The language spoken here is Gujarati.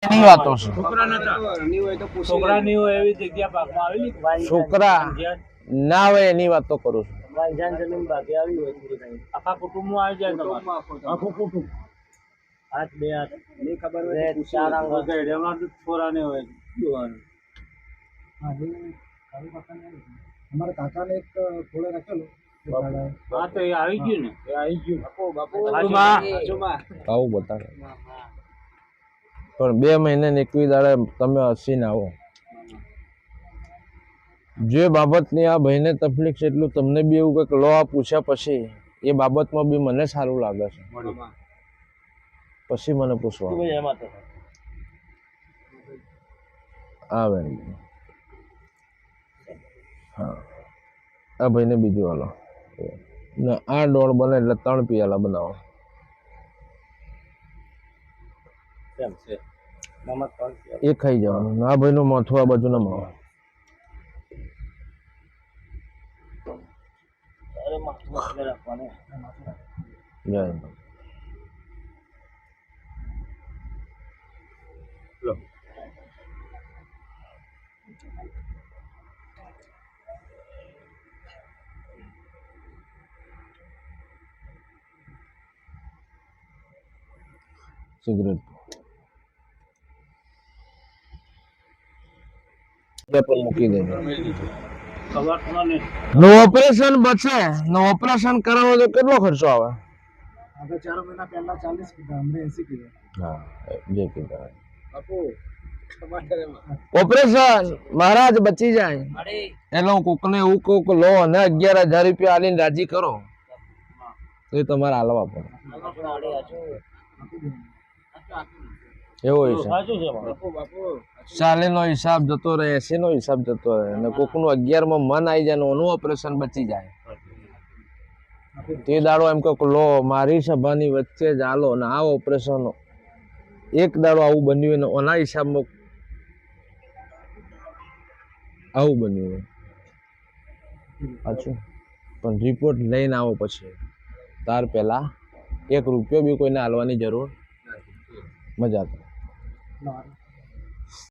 એની વાતો છે. છોકરા ની હોય એવી જગ્યા પાકમાં આવેલી છોકરા ના હોય એની વાતો કરું છું. વાંજાન જમીન બાકી આવી હોય થોડી ઘણી. આખા કુટુંબમાં આવી જાય તમારે આખું કુટુંબ 8 2 8 ની ખબર હોય તો 4 આંગળ એમાં છોરા ને હોય દોવાનું. અમારા કાકાને એક ઘોડો રાખેલો. હા તો એ આવી ગયું ને એ આવી ગયું બાપુ આવું બતાવે પણ 2 મહિને ને 21 દાડે તમે હસીને આવો. જે બાબતની આ ભાઈને તકલીફ છે એટલું તમને બી એવું કંઈક લો આ પૂછ્યા પછી એ બાબતમાં બી મને સારું લાગે છે. પછી મને પૂછવા આવે. હા આ ભાઈને બીજું હાલો ને આ ડોળ બને એટલે 3 પિયાલા બનાવો. એ ખાઈ જવાનું. આ ભાઈનું માથું આ બાજુ ના માવો. જય સિગરેટ મૂકી દેજો. નો ઓપરેશન બચે નો ઓપરેશન કરાવો તો કેટલો ખર્ચો આવે? આગળ 4 મહિના પહેલા 40 કીધા, અમને 80 કીધા. હા જે કીધા ઓપરેશન મહારાજ બચી જાય એટલે હું કોકને એવું કોક લો અને 11,000 રૂપિયા આલીને રાજી કરો તો એ તમારે હાલવા પડે. એવો હિસાબ 40 નો હિસાબ જતો રહે, 80 નો હિસાબ જતો રહે અને કોકનું 11 માં મન આવી જાય ને ઓનું ઓપરેશન બચી જાય તે દાડો એમ કે લો મારી સભાની વચ્ચે જ આલો ને આ ઓપરેશન એક દાડો આવું બન્યું ને ઓના હિસાબમાં આવું બન્યું. સાચું પણ રિપોર્ટ લઈને આવો પછી તાર પહેલા 1 રૂપિયો બી કોઈને હાલવાની જરૂર મજા કરે.